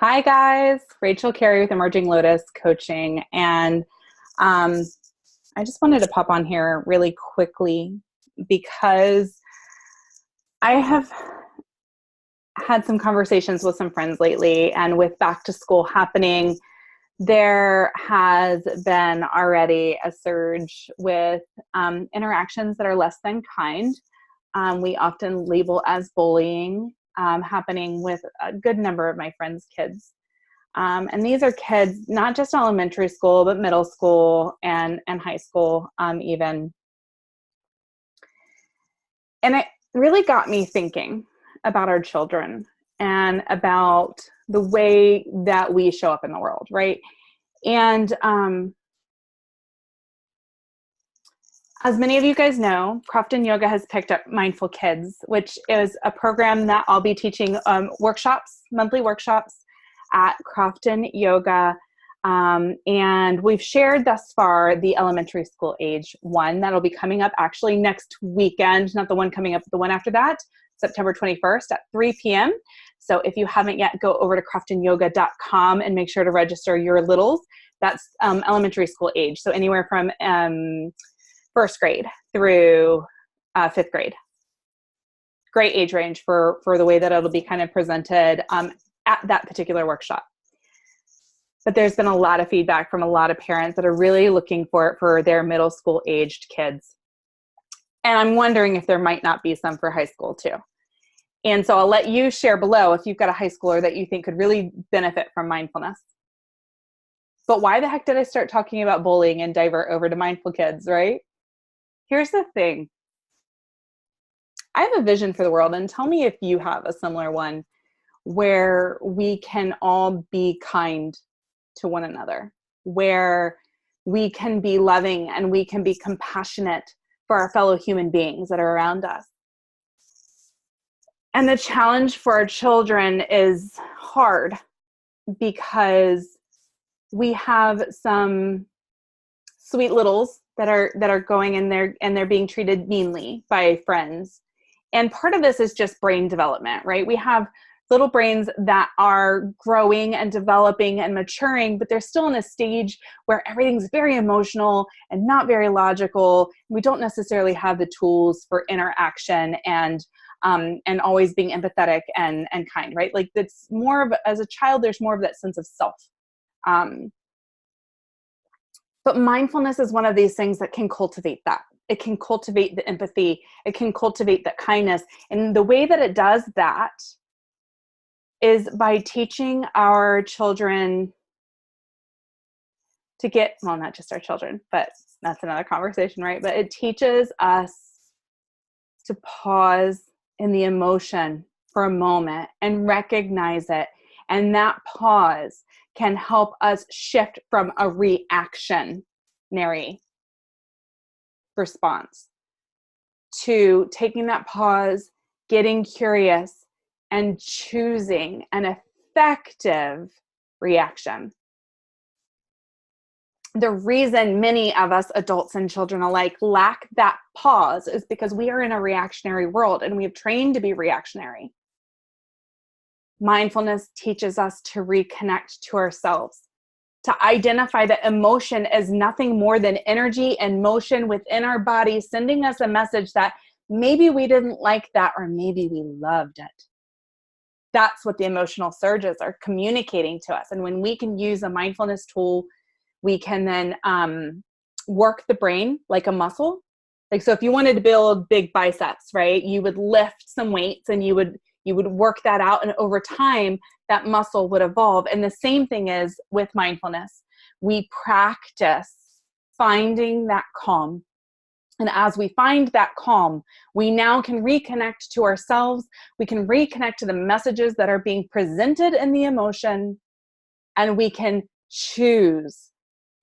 Hi guys, Rachel Carey with Emerging Lotus Coaching, and um, I just wanted to pop on here really quickly because I have had some conversations with some friends lately, and with back to school happening, there has been already a surge with interactions that are less than kind. We often label as bullying happening with a good number of my friends' kids. And these are kids, not just elementary school, but middle school and high school even. And it really got me thinking about our children and about the way that we show up in the world, right? And as many of you guys know, Crofton Yoga has picked up Mindful Kids, which is a program that I'll be teaching monthly workshops at Crofton Yoga. And we've shared thus far the elementary school age one that'll be coming up actually next weekend, not the one coming up, but the one after that, September 21st at 3 p.m. So if you haven't yet, go over to croftonyoga.com and make sure to register your littles. That's elementary school age. So anywhere from first grade through fifth grade. Great age range for the way that it'll be kind of presented at that particular workshop. But there's been a lot of feedback from a lot of parents that are really looking for it for their middle school aged kids. And I'm wondering if there might not be some for high school too. And so I'll let you share below if you've got a high schooler that you think could really benefit from mindfulness. But why the heck did I start talking about bullying and divert over to mindful kids, right? Here's the thing. I have a vision for the world, and tell me if you have a similar one, where we can all be kind to one another, where we can be loving and we can be compassionate for our fellow human beings that are around us. And the challenge for our children is hard because we have some sweet littles that are going in there and they're being treated meanly by friends. And part of this is just brain development, right? We have little brains that are growing and developing and maturing, but they're still in a stage where everything's very emotional and not very logical. We don't necessarily have the tools for interaction and always being empathetic and kind, right? Like it's more of, as a child, there's more of that sense of self. But mindfulness is one of these things that can cultivate that. It can cultivate the empathy. It can cultivate that kindness. And the way that it does that is by teaching our children to get, well, not just our children, but that's another conversation, right? But it teaches us to pause in the emotion for a moment and recognize it. And that pause can help us shift from a reactionary response to taking that pause, getting curious, and choosing an effective reaction. The reason many of us adults and children alike lack that pause is because we are in a reactionary world and we have trained to be reactionary. Mindfulness teaches us to reconnect to ourselves, to identify that emotion is nothing more than energy and motion within our body, sending us a message that maybe we didn't like that or maybe we loved it. That's what the emotional surges are communicating to us. And when we can use a mindfulness tool, we can then work the brain like a muscle. Like, so if you wanted to build big biceps, right, you would lift some weights and you would work that out, and over time that muscle would evolve. And the same thing is with mindfulness. We practice finding that calm. And as we find that calm, we now can reconnect to ourselves. We can reconnect to the messages that are being presented in the emotion, and we can choose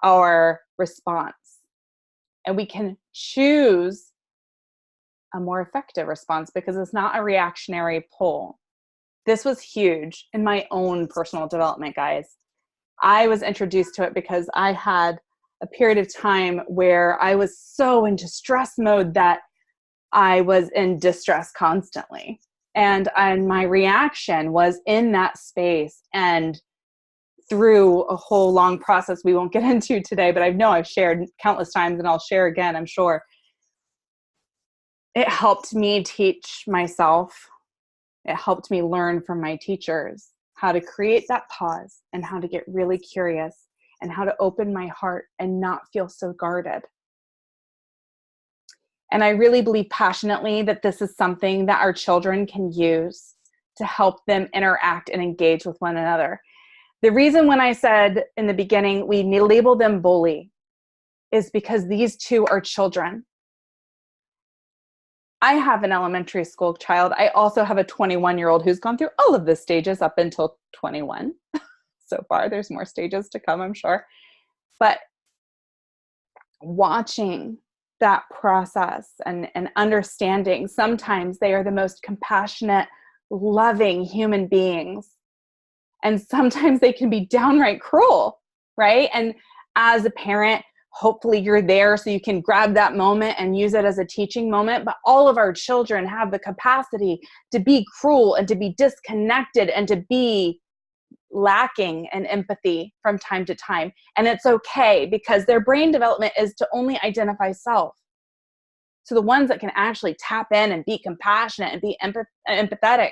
our response. And we can choose a more effective response because it's not a reactionary pull. This was huge in my own personal development, guys. I was introduced to it because I had a period of time where I was so in distress mode that I was in distress constantly. And my reaction was in that space. And through a whole long process we won't get into today, but I know I've shared countless times and I'll share again, I'm sure. It helped me teach myself. It helped me learn from my teachers how to create that pause and how to get really curious and how to open my heart and not feel so guarded. And I really believe passionately that this is something that our children can use to help them interact and engage with one another. The reason when I said in the beginning, we label them bully, is because these two are children. I have an elementary school child. I also have a 21-year-old who's gone through all of the stages up until 21. So far, there's more stages to come, I'm sure. But watching that process and understanding, sometimes they are the most compassionate, loving human beings. And sometimes they can be downright cruel, right? And as a parent, hopefully you're there so you can grab that moment and use it as a teaching moment. But all of our children have the capacity to be cruel and to be disconnected and to be lacking in empathy from time to time. And it's okay, because their brain development is to only identify self. So the ones that can actually tap in and be compassionate and be empathetic,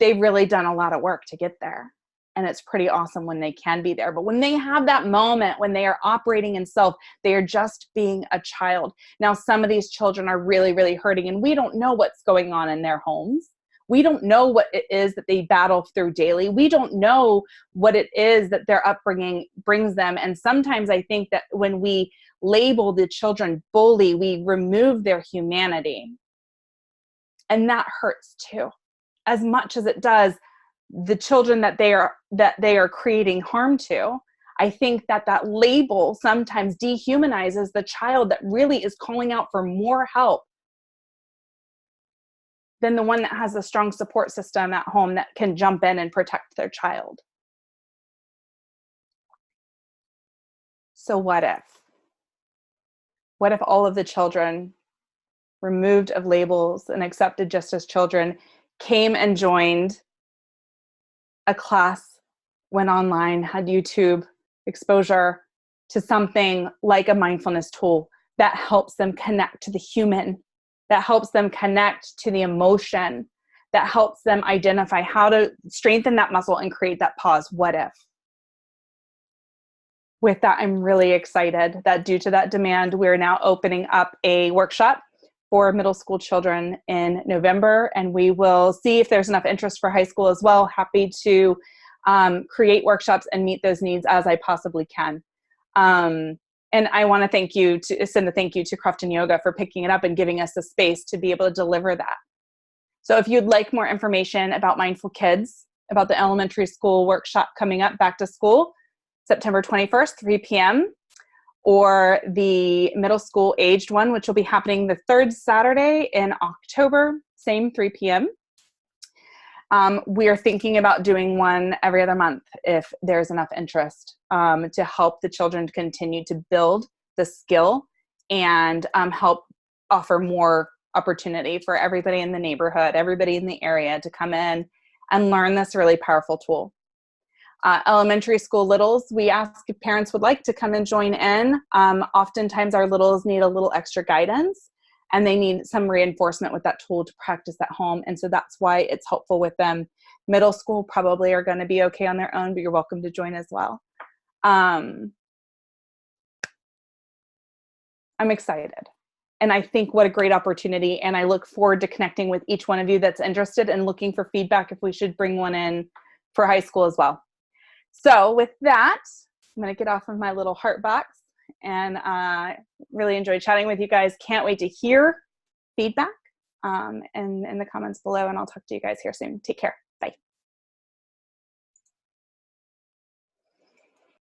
they've really done a lot of work to get there. And it's pretty awesome when they can be there. But when they have that moment, when they are operating in self, they are just being a child. Now, some of these children are really, really hurting, and we don't know what's going on in their homes. We don't know what it is that they battle through daily. We don't know what it is that their upbringing brings them. And sometimes I think that when we label the children bully, we remove their humanity. And that hurts too. As much as it does the children that they are creating harm to, I think that that label sometimes dehumanizes the child that really is calling out for more help than the one that has a strong support system at home that can jump in and protect their child. So what if? What if all of the children removed of labels and accepted just as children came and joined a class, went online, had YouTube exposure to something like a mindfulness tool that helps them connect to the human, that helps them connect to the emotion, that helps them identify how to strengthen that muscle and create that pause. What if? With that, I'm really excited that due to that demand, we're now opening up a workshop for middle school children in November, and we will see if there's enough interest for high school as well. Happy to create workshops and meet those needs as I possibly can. And I want to send a thank you to Crofton Yoga for picking it up and giving us the space to be able to deliver that. So if you'd like more information about Mindful Kids, about the elementary school workshop coming up back to school, September 21st, 3 p.m., or the middle school aged one, which will be happening the third Saturday in October, same 3 p.m. We are thinking about doing one every other month if there's enough interest to help the children to continue to build the skill and help offer more opportunity for everybody in the neighborhood, everybody in the area to come in and learn this really powerful tool. Elementary school littles, we ask if parents would like to come and join in. Oftentimes our littles need a little extra guidance and they need some reinforcement with that tool to practice at home. And so that's why it's helpful with them. Middle school probably are going to be okay on their own, but you're welcome to join as well. I'm excited. And I think what a great opportunity. And I look forward to connecting with each one of you that's interested and looking for feedback if we should bring one in for high school as well. So with that, I'm going to get off of my little heart box and really enjoyed chatting with you guys. Can't wait to hear feedback in the comments below, and I'll talk to you guys here soon. Take care.